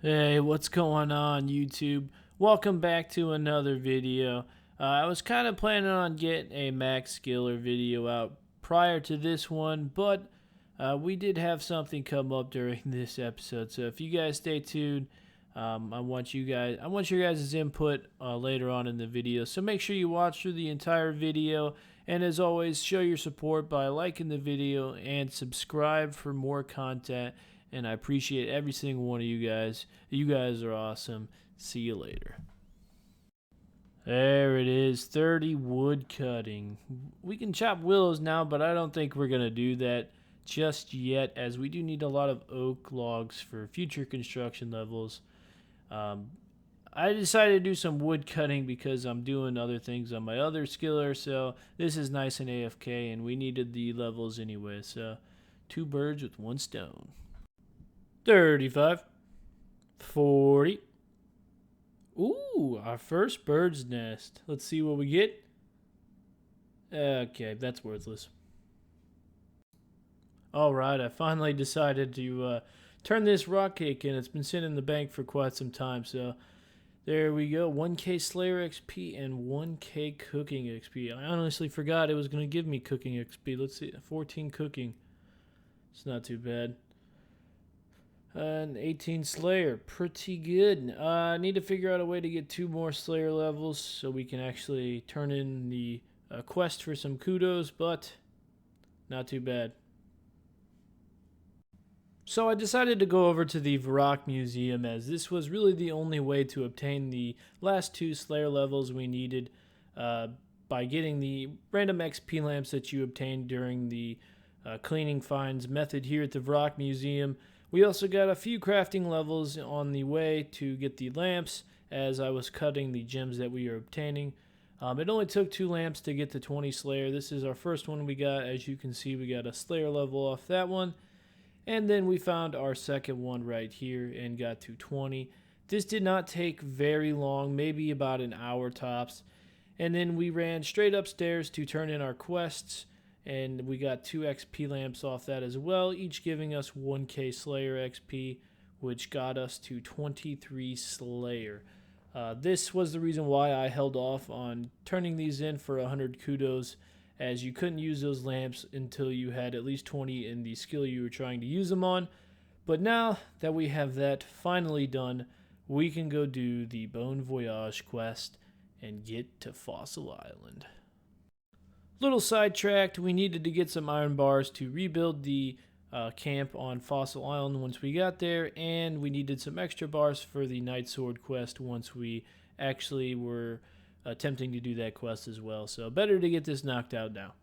Hey, what's going on, YouTube? Welcome back to another video. I was kind of planning on getting a Max Skiller video out prior to this one, but we did have something come up during this episode. So if you guys stay tuned, I want your guys' input later on in the video. So make sure you watch through the entire video, and as always, show your support by liking the video and subscribe for more content. And I appreciate every single one of you guys. You guys are awesome. See you later. There it is, 30 wood cutting. We can chop willows now, but I don't think we're going to do that just yet, as we do need a lot of oak logs for future construction levels. I decided to do some wood cutting because I'm doing other things on my other skiller, so this is nice and AFK, and we needed the levels anyway, so 2 birds with 1 stone. 35, 40. Ooh, our first bird's nest. Let's see what we get. Okay, that's worthless. Alright, I finally decided to turn this rock cake in. It's been sitting in the bank for quite some time, so there we go. 1k Slayer XP and 1k cooking XP. I honestly forgot it was going to give me cooking XP. Let's see, 14 cooking. It's not too bad. And 18 Slayer, pretty good. I need to figure out a way to get 2 more Slayer levels so we can actually turn in the quest for some kudos, but not too bad. So I decided to go over to the Voyage Museum, as this was really the only way to obtain the last 2 Slayer levels we needed by getting the random XP lamps that you obtained during the cleaning finds method here at the Voyage Museum. We also got a few crafting levels on the way to get the lamps as I was cutting the gems that we are obtaining. It only took 2 lamps to get to 20 Slayer. This is our first one we got. As you can see, we got a Slayer level off that one. And then we found our second one right here and got to 20. This did not take very long, maybe about an hour tops. And then we ran straight upstairs to turn in our quests. And we got 2 XP lamps off that as well, each giving us 1k Slayer XP, which got us to 23 Slayer. This was the reason why I held off on turning these in for 100 kudos, as you couldn't use those lamps until you had at least 20 in the skill you were trying to use them on. But now that we have that finally done, we can go do the Bone Voyage quest and get to Fossil Island. Little sidetracked, we needed to get some iron bars to rebuild the camp on Fossil Island once we got there, and we needed some extra bars for the Night Sword quest once we actually were attempting to do that quest as well. So better to get this knocked out now.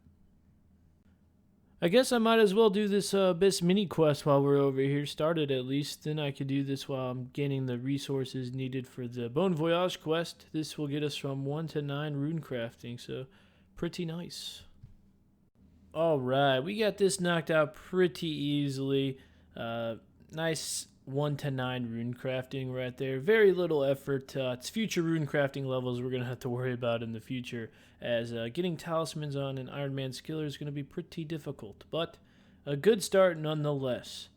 I guess I might as well do this Abyss mini quest while we're over here. Started at least, then I could do this while I'm gaining the resources needed for the Bone Voyage quest. This will get us from 1 to 9 rune crafting, so pretty nice. Alright, we got this knocked out pretty easily. Nice 1 to 9 rune crafting right there. Very little effort. It's future rune crafting levels we're going to have to worry about in the future, as getting talismans on an Ironman skiller is going to be pretty difficult, but a good start nonetheless.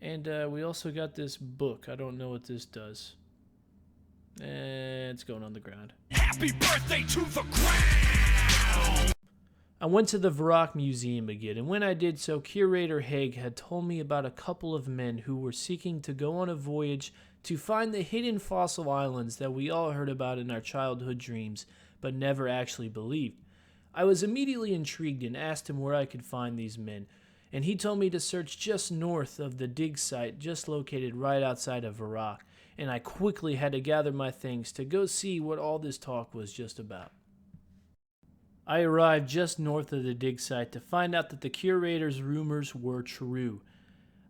And we also got this book. I don't know what this does. It's going on the ground. Happy birthday to the ground! I went to the Voyage Museum again, and when I did so, Curator Haig had told me about a couple of men who were seeking to go on a voyage to find the hidden fossil islands that we all heard about in our childhood dreams, but never actually believed. I was immediately intrigued and asked him where I could find these men, and he told me to search just north of the dig site, just located right outside of Voyage, and I quickly had to gather my things to go see what all this talk was just about. I arrived just north of the dig site to find out that the curator's rumors were true.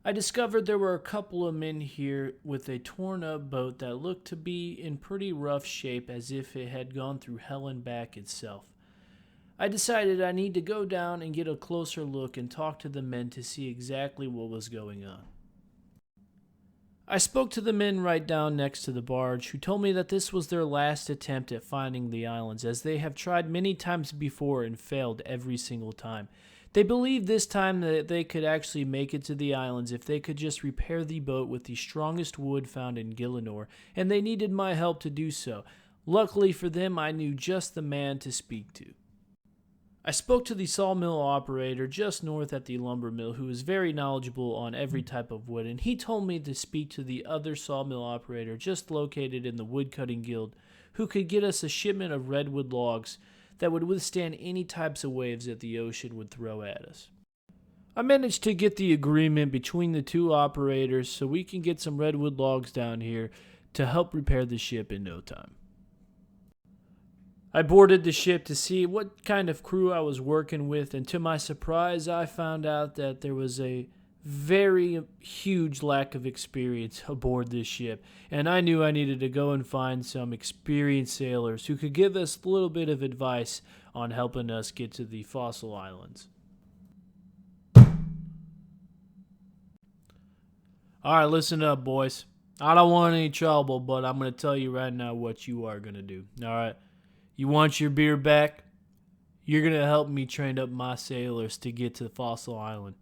I discovered there were a couple of men here with a torn up boat that looked to be in pretty rough shape, as if it had gone through hell and back itself. I decided I need to go down and get a closer look and talk to the men to see exactly what was going on. I spoke to the men right down next to the barge, who told me that this was their last attempt at finding the islands, as they have tried many times before and failed every single time. They believed this time that they could actually make it to the islands if they could just repair the boat with the strongest wood found in Gillinor, and they needed my help to do so. Luckily for them, I knew just the man to speak to. I spoke to the sawmill operator just north at the lumber mill, who is very knowledgeable on every type of wood, and he told me to speak to the other sawmill operator just located in the woodcutting guild, who could get us a shipment of redwood logs that would withstand any types of waves that the ocean would throw at us. I managed to get the agreement between the two operators so we can get some redwood logs down here to help repair the ship in no time. I boarded the ship to see what kind of crew I was working with, and to my surprise, I found out that there was a very huge lack of experience aboard this ship, and I knew I needed to go and find some experienced sailors who could give us a little bit of advice on helping us get to the fossil islands. Alright, listen up, boys. I don't want any trouble, but I'm going to tell you right now what you are going to do. Alright? You want your beer back? You're going to help me train up my sailors to get to the fossil island.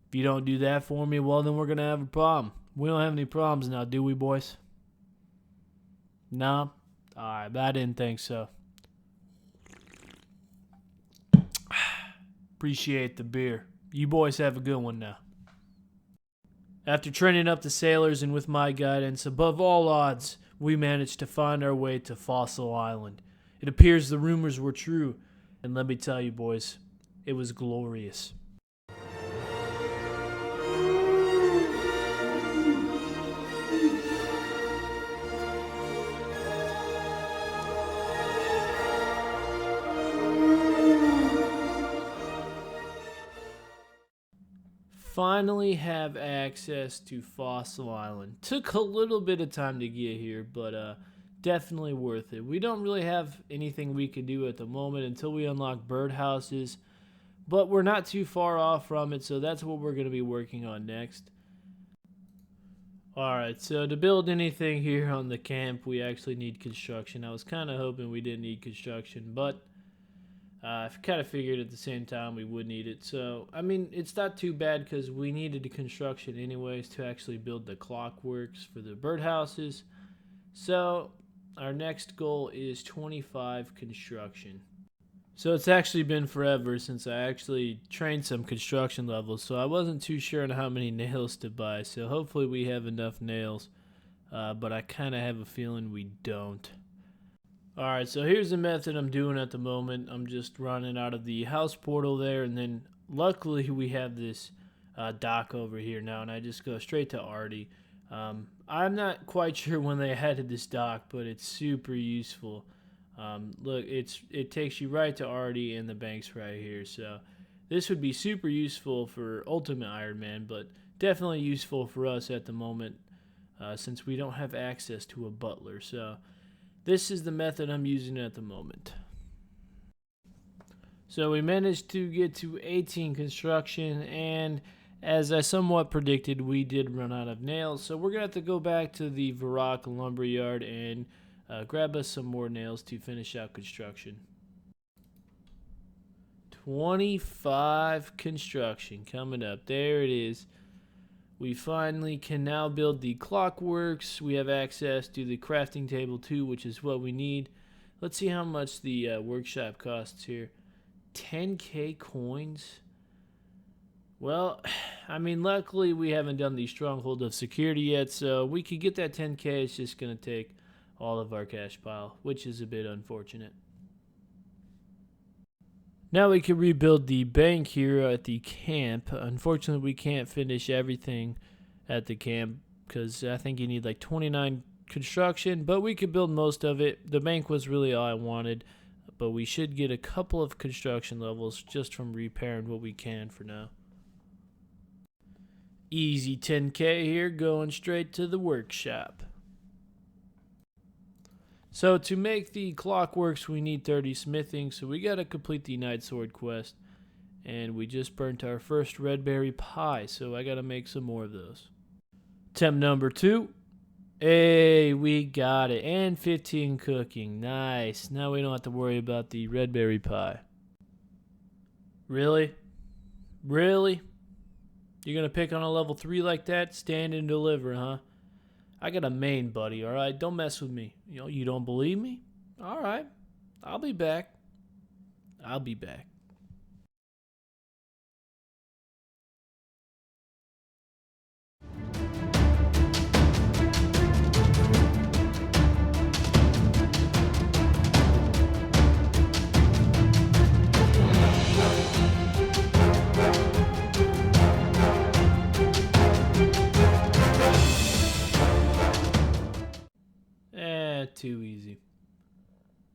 If you don't do that for me, well, then we're going to have a problem. We don't have any problems now, do we, boys? No? Alright, I didn't think so. Appreciate the beer. You boys have a good one now. After training up the sailors and with my guidance, above all odds, we managed to find our way to Fossil Island. It appears the rumors were true, and let me tell you, boys, it was glorious. Finally have access to Fossil Island. Took a little bit of time to get here, but definitely worth it. We don't really have anything we can do at the moment until we unlock birdhouses, but we're not too far off from it, so that's what we're going to be working on next. Alright, so to build anything here on the camp, we actually need construction. I was kind of hoping we didn't need construction, but I kind of figured at the same time we would need it. So, I mean, it's not too bad because we needed the construction anyways to actually build the clockworks for the birdhouses. So, our next goal is 25 construction. So, it's actually been forever since I actually trained some construction levels, so I wasn't too sure on how many nails to buy. So, hopefully we have enough nails, but I kind of have a feeling we don't. Alright, so here's the method I'm doing at the moment. I'm just running out of the house portal there, and then luckily we have this dock over here now, and I just go straight to Artie. I'm not quite sure when they added this dock, but it's super useful. Look, it takes you right to Artie, and the bank's right here, so this would be super useful for Ultimate Ironman, but definitely useful for us at the moment since we don't have access to a butler. So this is the method I'm using at the moment. So we managed to get to 18 construction, and as I somewhat predicted, we did run out of nails. So we're going to have to go back to the Varrock lumberyard and grab us some more nails to finish out construction. 25 construction coming up. There it is. We finally can now build the clockworks. We have access to the crafting table too, which is what we need. Let's see how much the workshop costs here. 10k coins. Well, I mean, luckily we haven't done the stronghold of security yet, so we could get that 10k. It's just going to take all of our cash pile, which is a bit unfortunate. Now we can rebuild the bank here at the camp. Unfortunately, we can't finish everything at the camp because I think you need like 29 construction, but we could build most of it. The bank was really all I wanted, but we should get a couple of construction levels just from repairing what we can for now. Easy 10k here, going straight to the workshop. So to make the clockworks, we need 30 smithing, so we got to complete the Night Sword quest. And we just burnt our first red berry pie, so I got to make some more of those. Attempt number 2. Hey, we got it. And 15 cooking. Nice. Now we don't have to worry about the red berry pie. Really? Really? You're gonna pick on a level 3 like that? Stand and deliver, huh? I got a main, buddy, alright? Don't mess with me. You don't believe me? Alright. I'll be back. I'll be back. Too easy.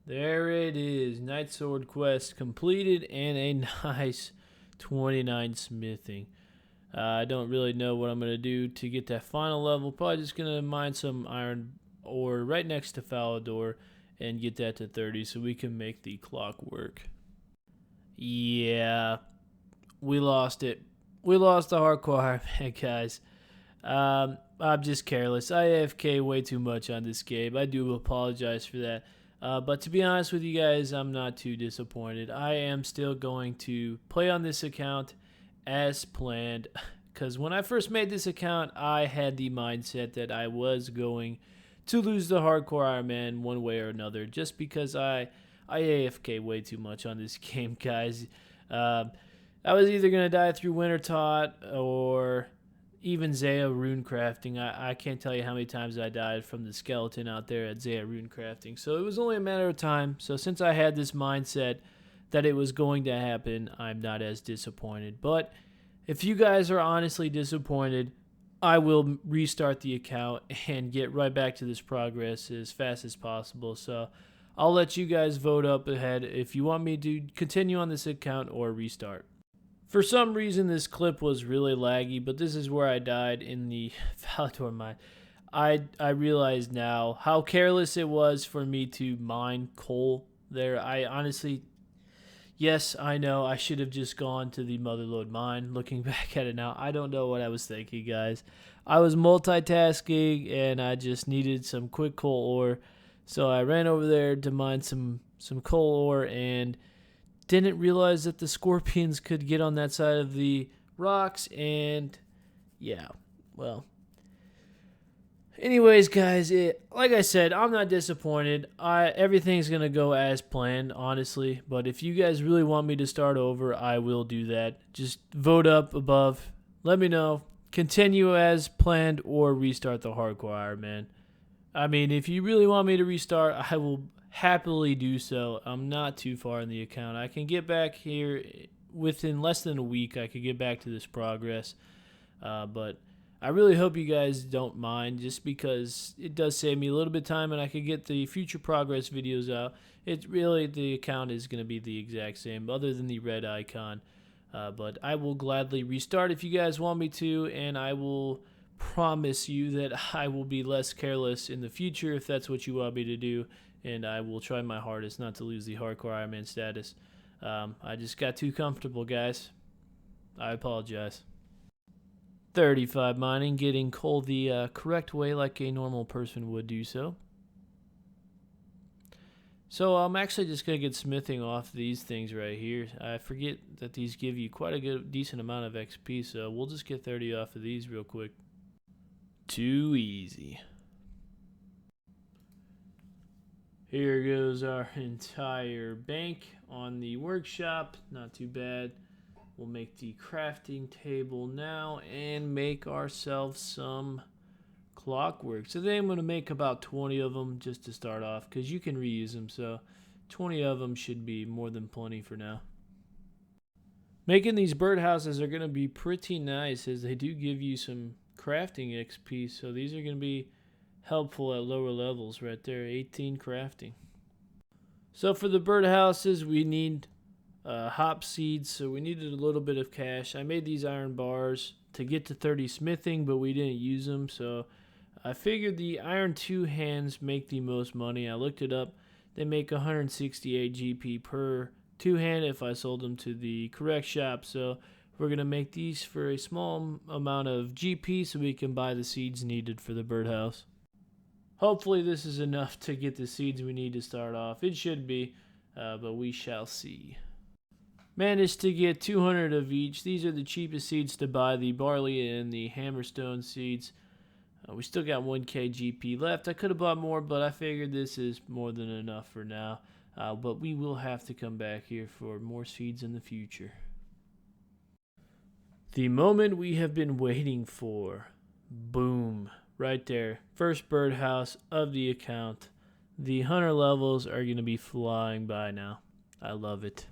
There it is. Night Sword quest completed and a nice 29 smithing. I don't really know what I'm going to do to get that final level. Probably just going to mine some iron ore right next to Falador and get that to 30 so we can make the clock work. Yeah, we lost it. We lost the hardcore Ironman, guys. I'm just careless. I AFK way too much on this game. I do apologize for that. But to be honest with you guys, I'm not too disappointed. I am still going to play on this account as planned. Because when I first made this account, I had the mindset that I was going to lose the hardcore Ironman one way or another. Just because I AFK way too much on this game, guys. I was either going to die through Winter Tot or even Zaya rune crafting. I can't tell you how many times I died from the skeleton out there at Zaya rune crafting. So it was only a matter of time. So since I had this mindset that it was going to happen, I'm not as disappointed. But if you guys are honestly disappointed, I will restart the account and get right back to this progress as fast as possible. So I'll let you guys vote up ahead if you want me to continue on this account or restart. For some reason, this clip was really laggy, but this is where I died in the Falador mine. I realize now how careless it was for me to mine coal there. I honestly, yes, I know I should have just gone to the Motherlode mine. Looking back at it now, I don't know what I was thinking, guys. I was multitasking, and I just needed some quick coal ore. So I ran over there to mine some coal ore, and didn't realize that the scorpions could get on that side of the rocks, and yeah, well. Anyways, guys, like I said, I'm not disappointed. Everything's going to go as planned, honestly, but if you guys really want me to start over, I will do that. Just vote up above. Let me know. Continue as planned or restart the hardcore Ironman. I mean, if you really want me to restart, I will happily do so. I'm not too far in the account. I can get back here within less than a week. I could get back to this progress. But I really hope you guys don't mind, just because it does save me a little bit of time and I could get the future progress videos out. It's really, the account is going to be the exact same other than the red icon. But I will gladly restart if you guys want me to, and I will promise you that I will be less careless in the future if that's what you want me to do, and I will try my hardest not to lose the hardcore Ironman status. I just got too comfortable, guys. I apologize. 35 mining, getting coal the correct way like a normal person would do so. So I'm actually just going to get smithing off these things right here. I forget that these give you quite a decent amount of XP, so we'll just get 30 off of these real quick. Too easy. Here goes our entire bank on the workshop. Not too bad. We'll make the crafting table now and make ourselves some clockwork. So then I'm going to make about 20 of them just to start off, because you can reuse them. So 20 of them should be more than plenty for now. Making these birdhouses are going to be pretty nice, as they do give you some crafting XP. So these are going to be helpful at lower levels right there. 18 crafting. So for the birdhouses, we need hop seeds, so we needed a little bit of cash. I made these iron bars to get to 30 smithing, but we didn't use them, so I figured the iron two hands make the most money. I looked it up. They make 168 GP per two hand if I sold them to the correct shop. So we're going to make these for a small amount of GP so we can buy the seeds needed for the birdhouse. Hopefully this is enough to get the seeds we need to start off. It should be, but we shall see. Managed to get 200 of each. These are the cheapest seeds to buy, the barley and the hammerstone seeds. We still got 1k GP left. I could have bought more, but I figured this is more than enough for now. But we will have to come back here for more seeds in the future. The moment we have been waiting for. Boom. Right there. First birdhouse of the account. The hunter levels are going to be flying by now. I love it.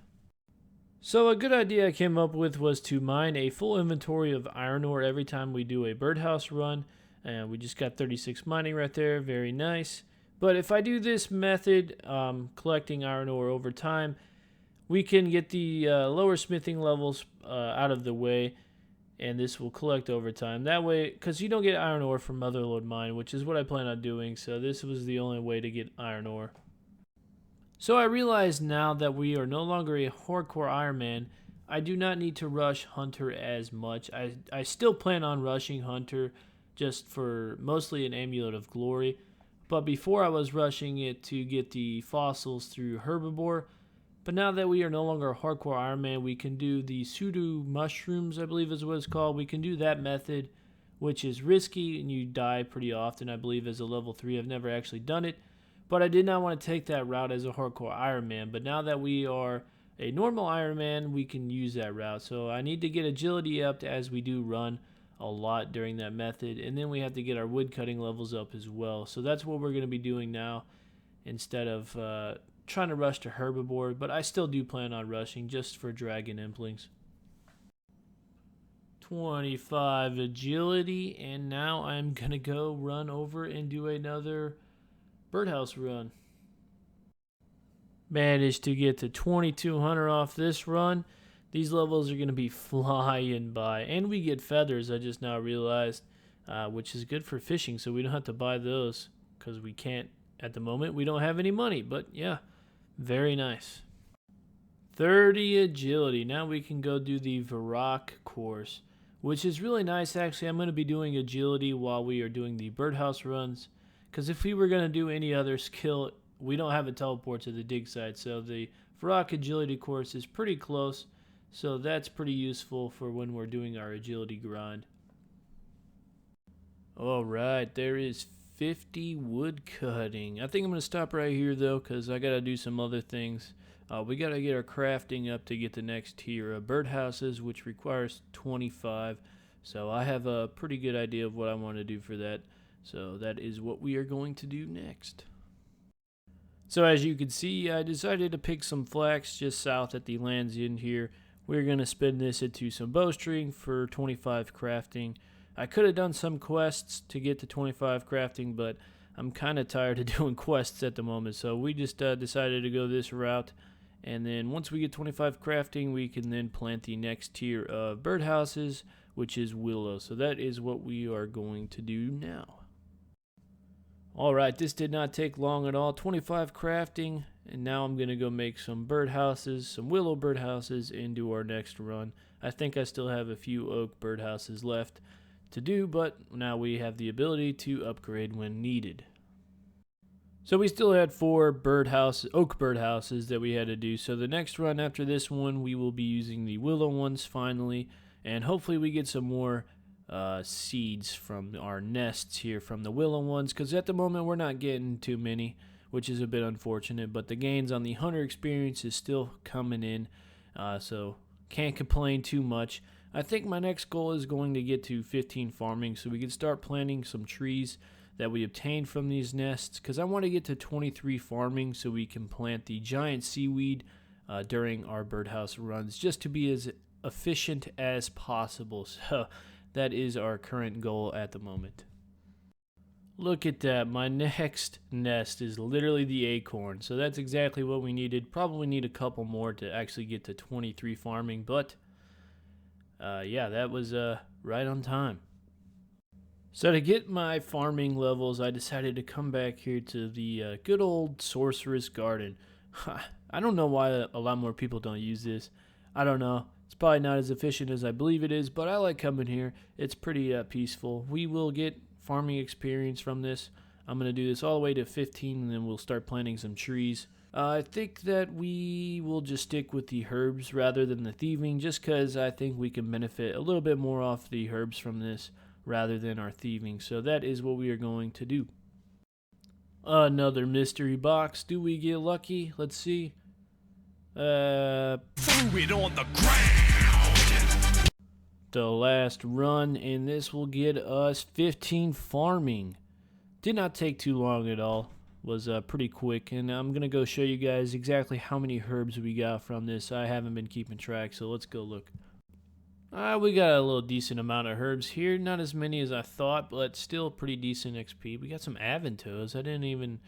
So a good idea I came up with was to mine a full inventory of iron ore every time we do a birdhouse run. And we just got 36 mining right there. Very nice. But if I do this method, collecting iron ore over time, we can get the lower smithing levels out of the way. And this will collect over time. That way, because you don't get iron ore from Motherlode Mine, which is what I plan on doing. So this was the only way to get iron ore. So I realize now that we are no longer a hardcore Ironman, I do not need to rush Hunter as much. I still plan on rushing Hunter just for mostly an Amulet of Glory. But before I was rushing it to get the fossils through Herbivore. But now that we are no longer a hardcore Ironman, we can do the pseudo mushrooms, I believe is what it's called. We can do that method, which is risky and you die pretty often, I believe, as a level 3. I've never actually done it. But I did not want to take that route as a hardcore Ironman. But now that we are a normal Ironman, we can use that route. So I need to get agility up as we do run a lot during that method. And then we have to get our wood cutting levels up as well. So that's what we're going to be doing now instead of trying to rush to Herbivore. But I still do plan on rushing just for Dragon Implings. 25 agility. And now I'm going to go run over and do another birdhouse run. Managed to get to 2200 off this run. These levels are going to be flying by. And we get feathers, I just now realized, which is good for fishing, so we don't have to buy those because we can't at the moment. We don't have any money, but yeah, very nice. 30 agility. Now we can go do the Varrock course, which is really nice. Actually, I'm going to be doing agility while we are doing the birdhouse runs, because if we were going to do any other skill, we don't have a teleport to the dig site. So the Varrock agility course is pretty close. So that's pretty useful for when we're doing our agility grind. Alright, there is 50 wood cutting. I think I'm going to stop right here though, because I got to do some other things. We got to get our crafting up to get the next tier of birdhouses, which requires 25. So I have a pretty good idea of what I want to do for that. So that is what we are going to do next. So as you can see, I decided to pick some flax just south at the land's end here. We're going to spin this into some bowstring for 25 crafting. I could have done some quests to get to 25 crafting, but I'm kind of tired of doing quests at the moment. So we just decided to go this route. And then once we get 25 crafting, we can then plant the next tier of birdhouses, which is willow. So that is what we are going to do now. Alright, this did not take long at all. 25 crafting, and now I'm going to go make some birdhouses, some willow birdhouses, and do our next run. I think I still have a few oak birdhouses left to do, but now we have the ability to upgrade when needed. So we still had 4 oak birdhouses that we had to do. So the next run after this one, we will be using the willow ones finally, and hopefully we get some more seeds from our nests here from the willow ones, because at the moment we're not getting too many, which is a bit unfortunate, but the gains on the hunter experience is still coming in, so can't complain too much. I think my next goal is going to get to 15 farming so we can start planting some trees that we obtained from these nests, because I want to get to 23 farming so we can plant the giant seaweed during our birdhouse runs, just to be as efficient as possible. So that is our current goal at the moment. Look at that. My next nest is literally the acorn. So that's exactly what we needed. Probably need a couple more to actually get to 23 farming. But yeah, that was right on time. So to get my farming levels, I decided to come back here to the good old Sorceress garden. I don't know why a lot more people don't use this. I don't know. It's probably not as efficient as I believe it is, but I like coming here. It's pretty peaceful. We will get farming experience from this. I'm going to do this all the way to 15, and then we'll start planting some trees. I think that we will just stick with the herbs rather than the thieving, just because I think we can benefit a little bit more off the herbs from this rather than our thieving. So that is what we are going to do. Another mystery box. Do we get lucky? Let's see. Threw it on the ground. The last run, and this will get us 15 farming. Did not take too long at all. Was pretty quick, and I'm gonna go show you guys exactly how many herbs we got from this. I haven't been keeping track, so let's go look. We got a little decent amount of herbs here. Not as many as I thought, but still pretty decent XP. We got some Aventos. I didn't even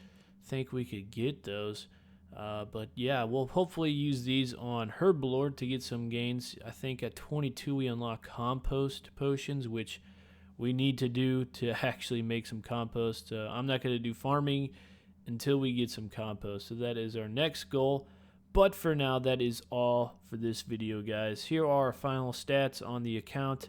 think we could get those. But yeah, we'll hopefully use these on Herblord to get some gains. I think at 22 we unlock compost potions, which we need to do to actually make some compost. I'm not going to do farming until we get some compost. So that is our next goal. But for now, that is all for this video, guys. Here are our final stats on the account.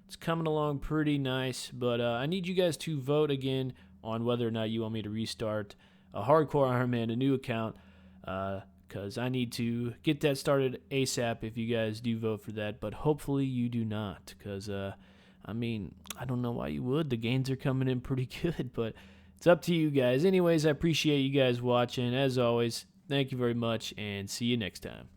It's coming along pretty nice, but I need you guys to vote again on whether or not you want me to restart a Hardcore Ironman, a new account, because I need to get that started ASAP if you guys do vote for that, but hopefully you do not, because, I mean, I don't know why you would. The gains are coming in pretty good, but it's up to you guys. Anyways, I appreciate you guys watching. As always, thank you very much, and see you next time.